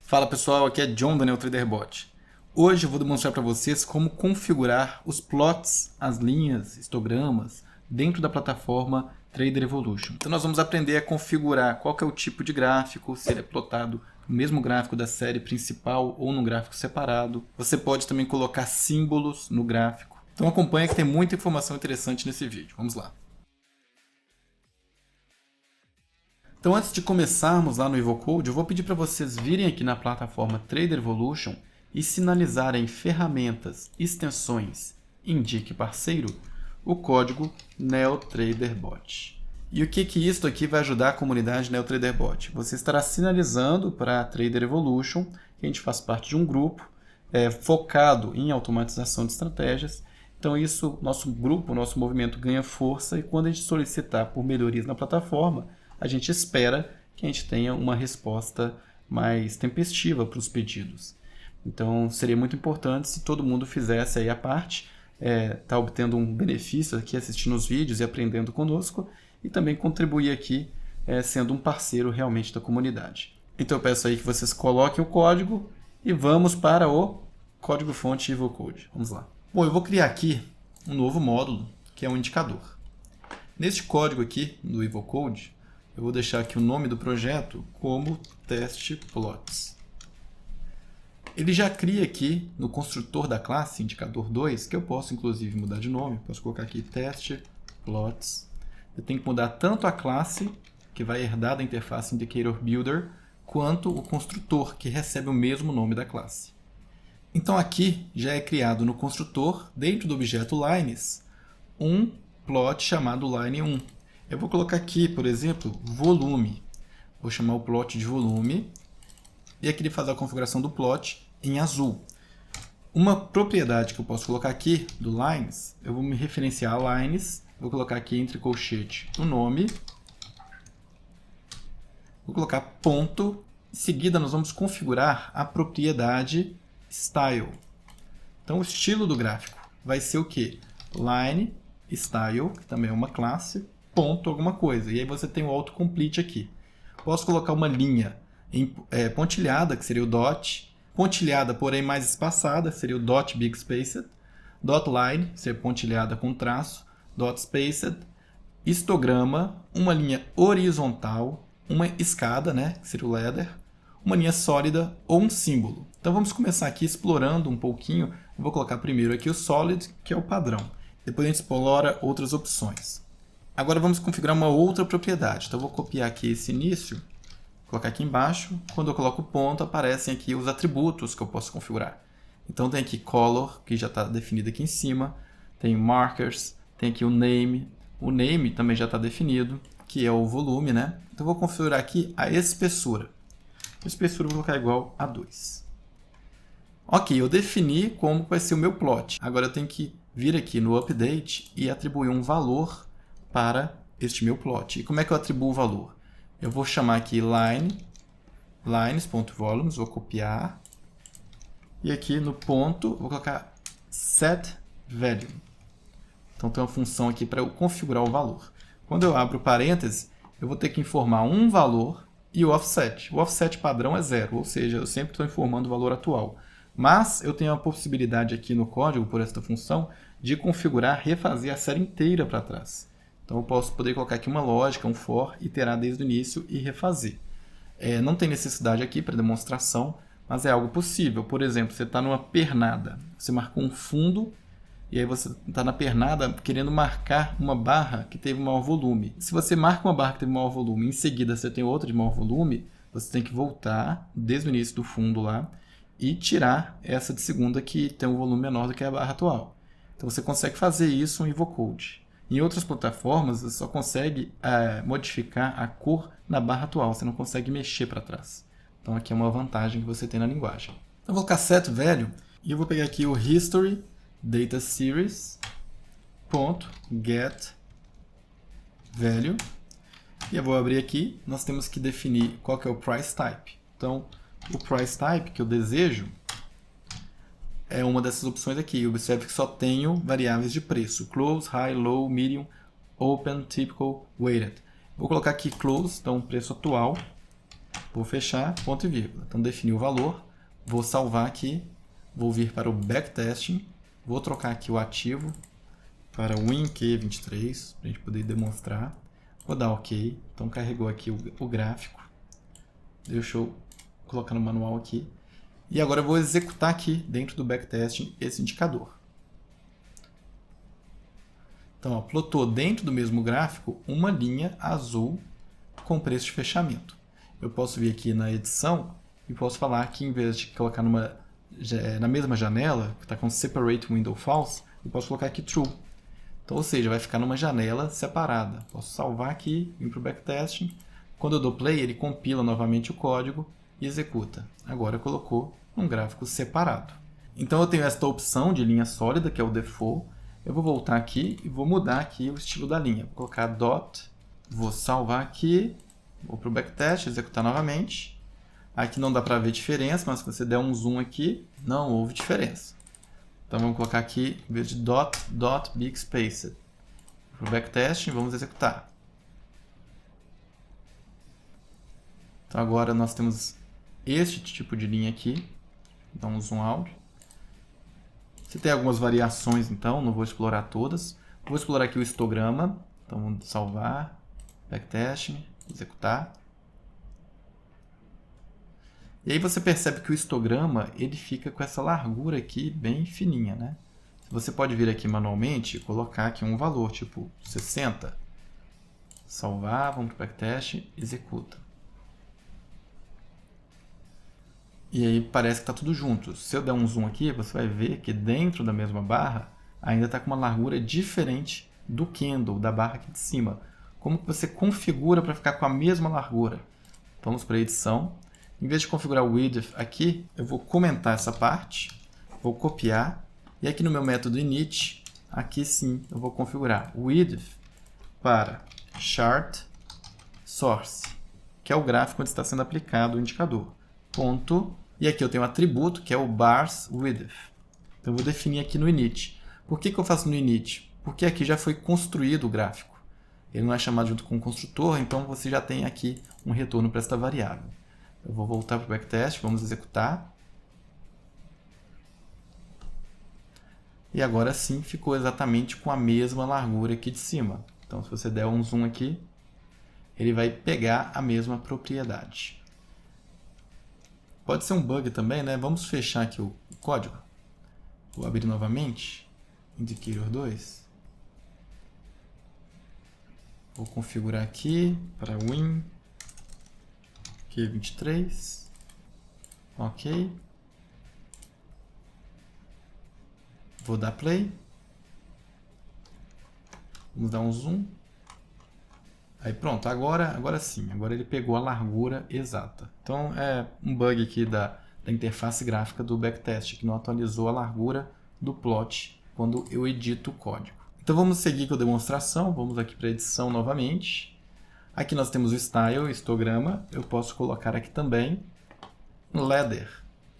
Fala pessoal, aqui é John da NeoTraderBot. Hoje eu vou demonstrar para vocês como configurar os plots, as linhas, histogramas, dentro da plataforma Trader Evolution. Então nós vamos aprender a configurar qual que é o tipo de gráfico, se ele é plotado no mesmo gráfico da série principal ou num gráfico separado. Você pode também colocar símbolos no gráfico. Então acompanha que tem muita informação interessante nesse vídeo. Vamos lá. Então, antes de começarmos lá no EvoCode, eu vou pedir para vocês virem aqui na plataforma Trader Evolution e sinalizarem ferramentas, extensões, indique parceiro, o código NeoTraderBot. E o que isso aqui vai ajudar a comunidade NeoTraderBot? Você estará sinalizando para a Trader Evolution que a gente faz parte de um grupo focado em automatização de estratégias. Então, nosso grupo, nosso movimento ganha força e quando a gente solicitar por melhorias na plataforma, a gente espera que a gente tenha uma resposta mais tempestiva para os pedidos. Então, seria muito importante se todo mundo fizesse aí a parte, tá obtendo um benefício aqui assistindo os vídeos e aprendendo conosco, e também contribuir aqui sendo um parceiro realmente da comunidade. Então, eu peço aí que vocês coloquem o código e vamos para o código-fonte EvoCode. Vamos lá. Bom, eu vou criar aqui um novo módulo, que é um indicador. Neste código aqui, do EvoCode, eu vou deixar aqui o nome do projeto como testplots. Ele já cria aqui no construtor da classe indicador 2, que eu posso inclusive mudar de nome, posso colocar aqui testplots. Eu tenho que mudar tanto a classe, que vai herdar da interface Indicator Builder, quanto o construtor, que recebe o mesmo nome da classe. Então aqui já é criado no construtor, dentro do objeto lines, um plot chamado line1. Eu vou colocar aqui, por exemplo, volume. Vou chamar o plot de volume. E aqui ele faz a configuração do plot em azul. Uma propriedade que eu posso colocar aqui do lines, eu vou me referenciar a lines. Vou colocar aqui entre colchete o nome. Vou colocar ponto. Em seguida nós vamos configurar a propriedade style. Então o estilo do gráfico vai ser o quê? Line style, que também é uma classe. Ponto alguma coisa. E aí você tem o autocomplete aqui. Posso colocar uma linha pontilhada, que seria o dot. Pontilhada, porém mais espaçada, seria o dot big spaced. Dot line, seria pontilhada com traço. Dot spaced. Histograma, uma linha horizontal. Uma escada, que seria o ladder. Uma linha sólida ou um símbolo. Então vamos começar aqui explorando um pouquinho. Eu vou colocar primeiro aqui o solid, que é o padrão. Depois a gente explora outras opções. Agora vamos configurar uma outra propriedade. Então eu vou copiar aqui esse início, colocar aqui embaixo. Quando eu coloco o ponto, aparecem aqui os atributos que eu posso configurar. Então tem aqui color, que já está definido aqui em cima. Tem markers, tem aqui o name. O name também já está definido, que é o volume, Então eu vou configurar aqui a espessura. A espessura eu vou colocar igual a 2. Ok, eu defini como vai ser o meu plot. Agora eu tenho que vir aqui no update e atribuir um valor para este meu plot. E como é que eu atribuo o valor? Eu vou chamar aqui lines.volumes, vou copiar. E aqui no ponto, vou colocar setValue. Então tem uma função aqui para eu configurar o valor. Quando eu abro parênteses, eu vou ter que informar um valor e o offset. O offset padrão é 0, ou seja, eu sempre estou informando o valor atual. Mas eu tenho a possibilidade aqui no código, por esta função, de configurar, refazer a série inteira para trás. Então eu posso poder colocar aqui uma lógica, um for, iterar desde o início e refazer. Não tem necessidade aqui para demonstração, mas é algo possível. Por exemplo, você está numa pernada, você marcou um fundo e aí você está na pernada querendo marcar uma barra que teve maior volume. Se você marca uma barra que teve maior volume e em seguida você tem outra de maior volume, você tem que voltar desde o início do fundo lá e tirar essa de segunda que tem um volume menor do que a barra atual. Então você consegue fazer isso no EvoCode. Em outras plataformas, você só consegue modificar a cor na barra atual, você não consegue mexer para trás. Então aqui é uma vantagem que você tem na linguagem. Então eu vou colocar setValue e eu vou pegar aqui o history data series .getValue e eu vou abrir aqui. Nós temos que definir qual que é o price type. Então o price type que eu desejo é uma dessas opções aqui. Observe que só tenho variáveis de preço. Close, High, Low, Medium, Open, Typical, Weighted. Vou colocar aqui Close, então preço atual. Vou fechar, ponto e vírgula. Então, defini o valor, vou salvar aqui, vou vir para o backtesting, vou trocar aqui o ativo para WinQ23, para a gente poder demonstrar. Vou dar OK. Então, carregou aqui o gráfico. Deixa eu colocar no manual aqui. E agora eu vou executar aqui, dentro do backtesting, esse indicador. Então, ó, plotou dentro do mesmo gráfico uma linha azul com preço de fechamento. Eu posso vir aqui na edição e posso falar que, em vez de colocar na mesma janela, que está com Separate Window False, eu posso colocar aqui True. Então, ou seja, vai ficar numa janela separada. Posso salvar aqui, vir para o backtesting. Quando eu dou play, ele compila novamente o código e executa. Agora colocou um gráfico separado. Então eu tenho esta opção de linha sólida, que é o default. Eu vou voltar aqui e vou mudar aqui o estilo da linha. Vou colocar dot, vou salvar aqui, vou para o backtest, executar novamente. Aqui não dá para ver diferença, mas se você der um zoom aqui, não houve diferença. Então vamos colocar aqui, em vez de dot big spaced. Para o backtest, vamos executar. Então agora nós temos este tipo de linha aqui. Dá um zoom out. Você tem algumas variações, então, não vou explorar todas. Vou explorar aqui o histograma. Então vamos salvar, backtesting, executar. E aí você percebe que o histograma ele fica com essa largura aqui bem fininha, né? Você pode vir aqui manualmente e colocar aqui um valor, tipo 60. Salvar, vamos para o backtest, executa. E aí parece que está tudo junto. Se eu der um zoom aqui, você vai ver que dentro da mesma barra ainda está com uma largura diferente do candle, da barra aqui de cima. Como que você configura para ficar com a mesma largura? Vamos para a edição. Em vez de configurar o width aqui, eu vou comentar essa parte, vou copiar, e aqui no meu método init, aqui sim eu vou configurar o width para chart source, que é o gráfico onde está sendo aplicado o indicador. Ponto. E aqui eu tenho um atributo que é o bars width. Então eu vou definir aqui no init. Por que eu faço no init? Porque aqui já foi construído o gráfico. Ele não é chamado junto com o construtor, então você já tem aqui um retorno para esta variável. Eu vou voltar para o backtest, vamos executar. E agora sim ficou exatamente com a mesma largura aqui de cima. Então se você der um zoom aqui, ele vai pegar a mesma propriedade. Pode ser um bug também, né? Vamos fechar aqui o código. Vou abrir novamente. Indicator 2. Vou configurar aqui para Win Q23. Ok. Vou dar play. Vamos dar um zoom. Aí pronto, agora sim, agora ele pegou a largura exata. Então é um bug aqui da interface gráfica do backtest, que não atualizou a largura do plot quando eu edito o código. Então vamos seguir com a demonstração, vamos aqui para a edição novamente. Aqui nós temos o style, histograma, eu posso colocar aqui também um ladder.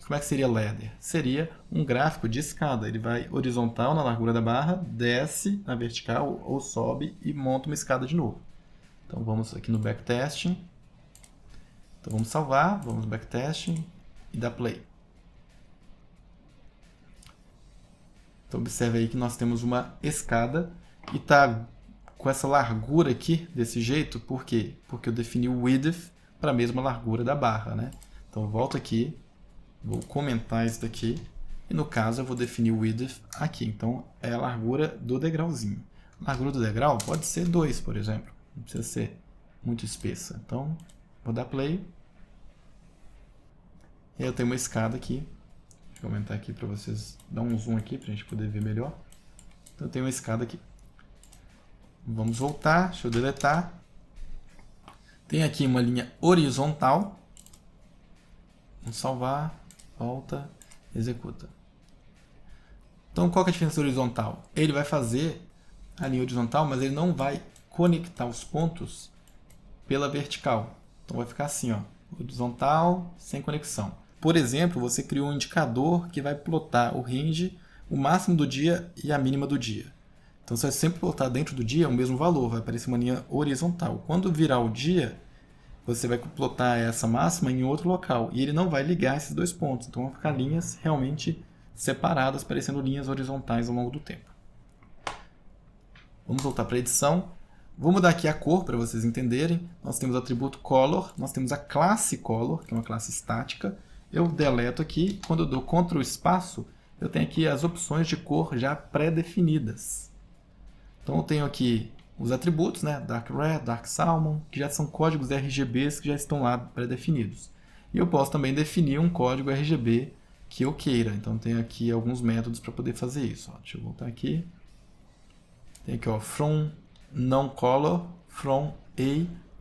Como é que seria ladder? Seria um gráfico de escada, ele vai horizontal na largura da barra, desce na vertical ou sobe e monta uma escada de novo. Então vamos aqui no backtesting. Então vamos salvar, vamos no backtesting e dar play. Então observe aí que nós temos uma escada e está com essa largura aqui desse jeito. Por quê? Porque eu defini o width para a mesma largura da barra, né? Então eu volto aqui, vou comentar isso daqui e no caso eu vou definir o width aqui. Então é a largura do degrauzinho. A largura do degrau pode ser 2, por exemplo. Não precisa ser muito espessa. Então, vou dar play. E aí eu tenho uma escada aqui. Deixa eu aumentar aqui para vocês dar um zoom aqui para a gente poder ver melhor. Então eu tenho uma escada aqui. Vamos voltar. Deixa eu deletar. Tem aqui uma linha horizontal. Vamos salvar. Volta. Executa. Então qual que é a diferença horizontal? Ele vai fazer a linha horizontal, mas ele não vai conectar os pontos pela vertical. Então vai ficar assim, ó, horizontal, sem conexão. Por exemplo, você criou um indicador que vai plotar o range, o máximo do dia e a mínima do dia. Então você vai sempre plotar dentro do dia o mesmo valor, vai aparecer uma linha horizontal. Quando virar o dia, você vai plotar essa máxima em outro local e ele não vai ligar esses dois pontos. Então vão ficar linhas realmente separadas, parecendo linhas horizontais ao longo do tempo. Vamos voltar para a edição. Vou mudar aqui a cor para vocês entenderem. Nós temos o atributo color, nós temos a classe color, que é uma classe estática. Eu deleto aqui, quando eu dou Ctrl espaço, eu tenho aqui as opções de cor já pré-definidas. Então eu tenho aqui os atributos, né? Dark Red, Dark Salmon, que já são códigos RGBs que já estão lá pré-definidos. E eu posso também definir um código RGB que eu queira. Então tem aqui alguns métodos para poder fazer isso. Ó, deixa eu voltar aqui. Tem aqui, ó, from non-color, from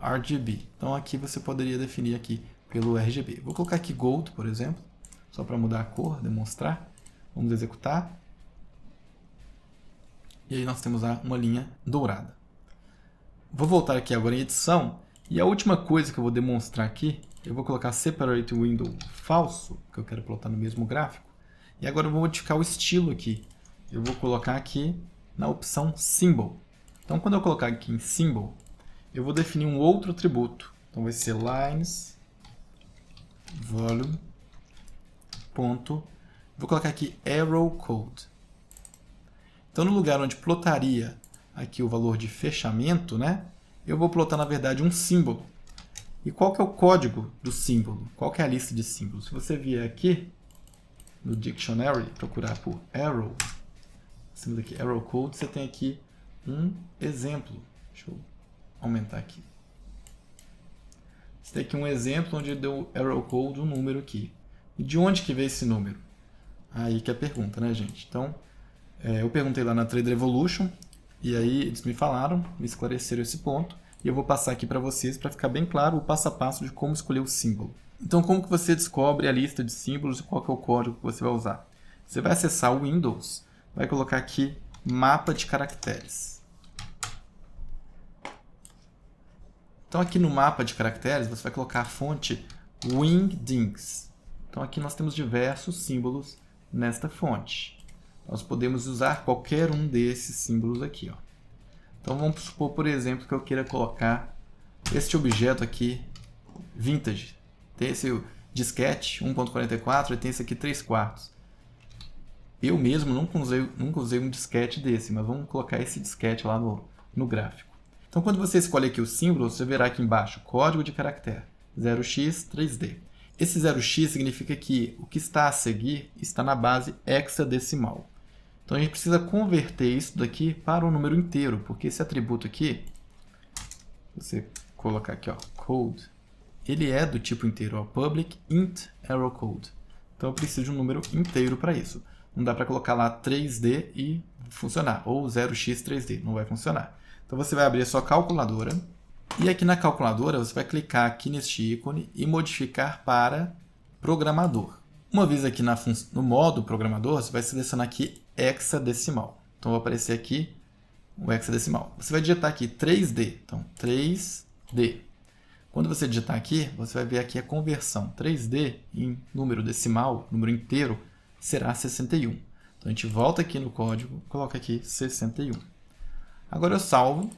a RGB. Então aqui você poderia definir aqui pelo RGB. Vou colocar aqui Gold, por exemplo, só para mudar a cor, demonstrar. Vamos executar. E aí nós temos uma linha dourada. Vou voltar aqui agora em edição. E a última coisa que eu vou demonstrar aqui, eu vou colocar Separate Window falso, que eu quero plotar no mesmo gráfico. E agora eu vou modificar o estilo aqui. Eu vou colocar aqui na opção Symbol. Então, quando eu colocar aqui em Symbol, eu vou definir um outro atributo. Então, vai ser lines, volume, ponto. Vou colocar aqui arrow code. Então, no lugar onde plotaria aqui o valor de fechamento, né, eu vou plotar, na verdade, um símbolo. E qual que é o código do símbolo? Qual que é a lista de símbolos? Se você vier aqui no Dictionary, procurar por arrow, símbolo aqui, arrow code, você tem aqui um exemplo. Deixa eu aumentar aqui. Você tem aqui um exemplo onde deu arrow code um número aqui. E de onde que veio esse número? Aí que é a pergunta, né, gente? Então, eu perguntei lá na Trader Evolution, e aí eles me falaram, me esclareceram esse ponto, e eu vou passar aqui para vocês para ficar bem claro o passo a passo de como escolher o símbolo. Então, como que você descobre a lista de símbolos e qual que é o código que você vai usar? Você vai acessar o Windows, vai colocar aqui mapa de caracteres. Então, aqui no mapa de caracteres, você vai colocar a fonte Wingdings. Então, aqui nós temos diversos símbolos nesta fonte. Nós podemos usar qualquer um desses símbolos aqui, ó. Então, vamos supor, por exemplo, que eu queira colocar este objeto aqui, vintage. Tem esse disquete 1.44 e tem esse aqui 3/4. Eu mesmo nunca usei um disquete desse, mas vamos colocar esse disquete lá no gráfico. Então, quando você escolhe aqui o símbolo, você verá aqui embaixo, código de caractere, 0x 3D. Esse 0x significa que o que está a seguir está na base hexadecimal. Então, a gente precisa converter isso daqui para um número inteiro, porque esse atributo aqui, você colocar aqui, ó, code, ele é do tipo inteiro, ó, public int arrow code. Então, eu preciso de um número inteiro para isso. Não dá para colocar lá 3D e funcionar, ou 0x 3D, não vai funcionar. Então, você vai abrir a sua calculadora, e aqui na calculadora, você vai clicar aqui neste ícone e modificar para programador. Uma vez aqui no modo programador, você vai selecionar aqui hexadecimal. Então, vai aparecer aqui o hexadecimal. Você vai digitar aqui 3D. Então, 3D. Quando você digitar aqui, você vai ver aqui a conversão. 3D em número decimal, número inteiro, será 61. Então, a gente volta aqui no código, coloca aqui 61. Agora eu salvo,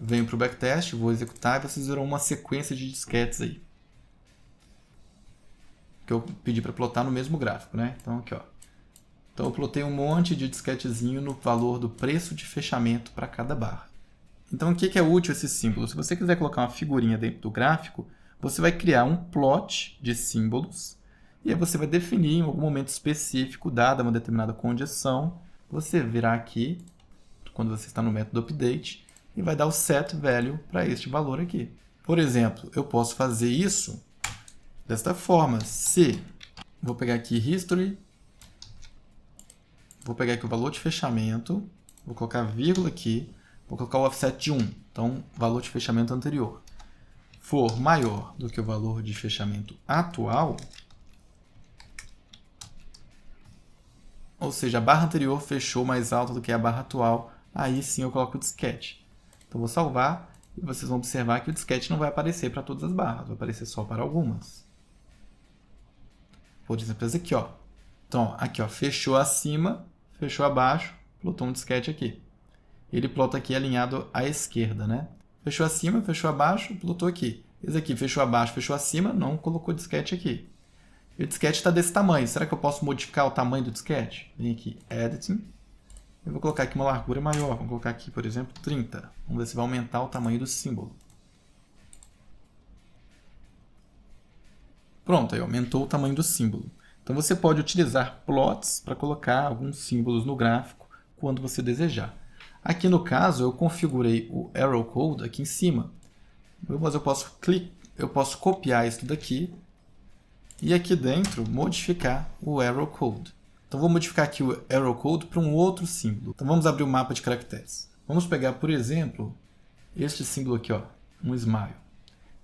venho para o backtest, vou executar e vocês verão uma sequência de disquetes aí. Que eu pedi para plotar no mesmo gráfico, né? Então, aqui, ó. Então, eu plotei um monte de disquetezinho no valor do preço de fechamento para cada barra. Então, o que é útil esse símbolo? Se você quiser colocar uma figurinha dentro do gráfico, você vai criar um plot de símbolos e aí você vai definir em algum momento específico, dada uma determinada condição, você virá aqui, quando você está no método update, e vai dar o set value para este valor aqui. Por exemplo, eu posso fazer isso desta forma. Se vou pegar aqui history, vou pegar aqui o valor de fechamento, vou colocar vírgula aqui, vou colocar o offset de 1, então valor de fechamento anterior, for maior do que o valor de fechamento atual, ou seja, a barra anterior fechou mais alta do que a barra atual, aí sim eu coloco o disquete. Então vou salvar e vocês vão observar que o disquete não vai aparecer para todas as barras, vai aparecer só para algumas. Por exemplo, esse aqui, ó. Então, aqui, ó, fechou acima, fechou abaixo, plotou um disquete aqui. Ele plota aqui alinhado à esquerda, né? Fechou acima, fechou abaixo, plotou aqui. Esse aqui fechou abaixo, fechou acima, não colocou disquete aqui. E o disquete está desse tamanho. Será que eu posso modificar o tamanho do disquete? Vem aqui, Editing. Eu vou colocar aqui uma largura maior. Vou colocar aqui, por exemplo, 30. Vamos ver se vai aumentar o tamanho do símbolo. Pronto, aí aumentou o tamanho do símbolo. Então você pode utilizar plots para colocar alguns símbolos no gráfico quando você desejar. Aqui no caso eu configurei o Arrow Code aqui em cima. Mas eu posso copiar isso daqui e aqui dentro modificar o Arrow Code. Então vou modificar aqui o Arrow Code para um outro símbolo. Então vamos abrir o mapa de caracteres. Vamos pegar, por exemplo, este símbolo aqui, ó, um smile,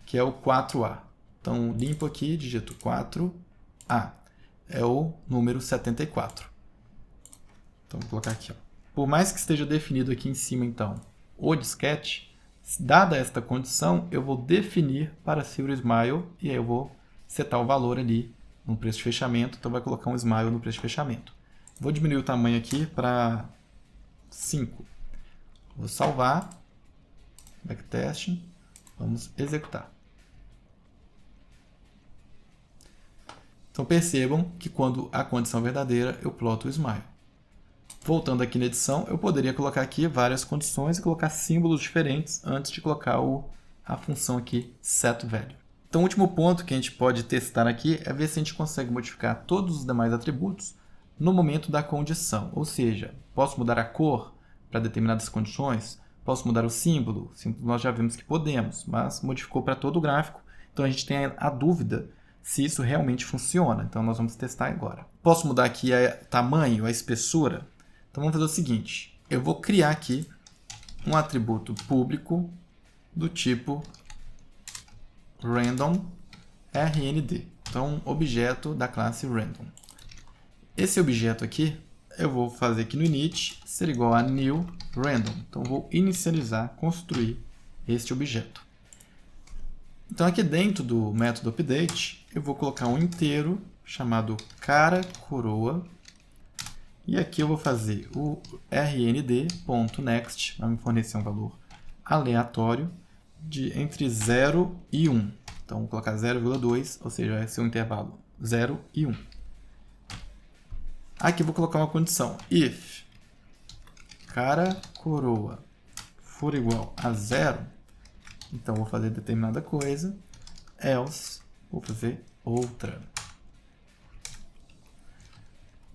que é o 4A. Então limpo aqui, digito 4A. É o número 74. Então vou colocar aqui, ó. Por mais que esteja definido aqui em cima, então, o disquete, dada esta condição, eu vou definir para ser o smile e aí eu vou setar o valor ali no preço de fechamento. Então vai colocar um smile no preço de fechamento. Vou diminuir o tamanho aqui para 5. Vou salvar. Backtesting. Vamos executar. Então percebam que quando a condição é verdadeira, eu ploto o smile. Voltando aqui na edição, eu poderia colocar aqui várias condições e colocar símbolos diferentes antes de colocar a função aqui setValue. Então o último ponto que a gente pode testar aqui é ver se a gente consegue modificar todos os demais atributos no momento da condição. Ou seja, posso mudar a cor para determinadas condições, posso mudar o símbolo nós já vimos que podemos, mas modificou para todo o gráfico, então a gente tem a dúvida se isso realmente funciona. Então nós vamos testar agora. Posso mudar aqui o tamanho, a espessura. Então vamos fazer o seguinte, eu vou criar aqui um atributo público do tipo random rnd. Então objeto da classe random. Esse objeto aqui eu vou fazer aqui no init ser igual a new random. Então vou inicializar, construir este objeto. Então aqui dentro do método update eu vou colocar um inteiro chamado cara coroa. E aqui eu vou fazer o rnd.next, vai me fornecer um valor aleatório entre 0 e 1. Então, vou colocar 0,2, ou seja, vai ser um intervalo 0 e 1. Aqui eu vou colocar uma condição. If cara coroa for igual a 0, então vou fazer determinada coisa, else vou fazer outra.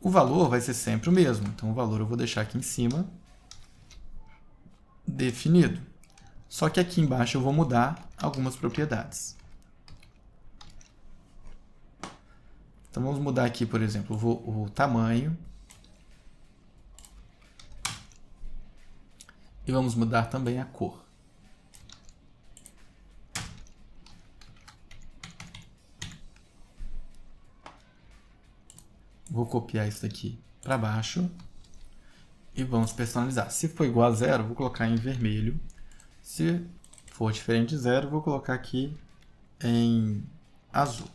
O valor vai ser sempre o mesmo, então o valor eu vou deixar aqui em cima, definido. Só que aqui embaixo eu vou mudar algumas propriedades. Então vamos mudar aqui, por exemplo, o tamanho. E vamos mudar também a cor. Vou copiar isso daqui para baixo e vamos personalizar. Se for igual a 0, vou colocar em vermelho. Se for diferente de 0, vou colocar aqui em azul.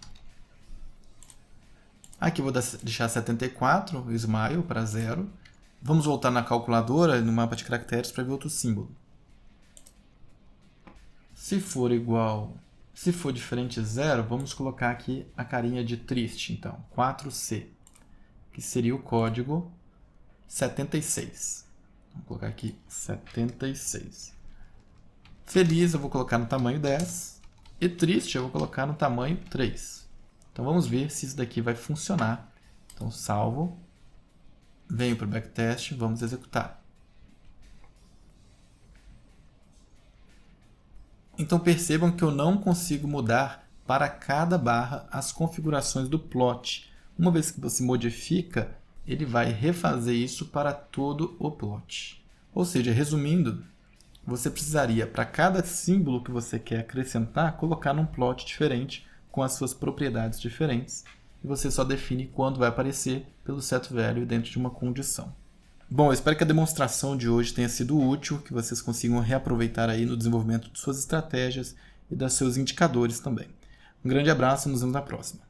Aqui vou deixar 74, o smile, para 0. Vamos voltar na calculadora, no mapa de caracteres, para ver outro símbolo. Se for diferente de 0, vamos colocar aqui a carinha de triste, então, 4C. Que seria o código 76. Vou colocar aqui 76. Feliz eu vou colocar no tamanho 10. E triste eu vou colocar no tamanho 3. Então vamos ver se isso daqui vai funcionar. Então salvo. Venho para o backtest, vamos executar. Então percebam que eu não consigo mudar para cada barra as configurações do plot. Uma vez que você modifica, ele vai refazer isso para todo o plot. Ou seja, resumindo, você precisaria, para cada símbolo que você quer acrescentar, colocar num plot diferente, com as suas propriedades diferentes. E você só define quando vai aparecer pelo setValue dentro de uma condição. Bom, eu espero que a demonstração de hoje tenha sido útil, que vocês consigam reaproveitar aí no desenvolvimento de suas estratégias e dos seus indicadores também. Um grande abraço e nos vemos na próxima.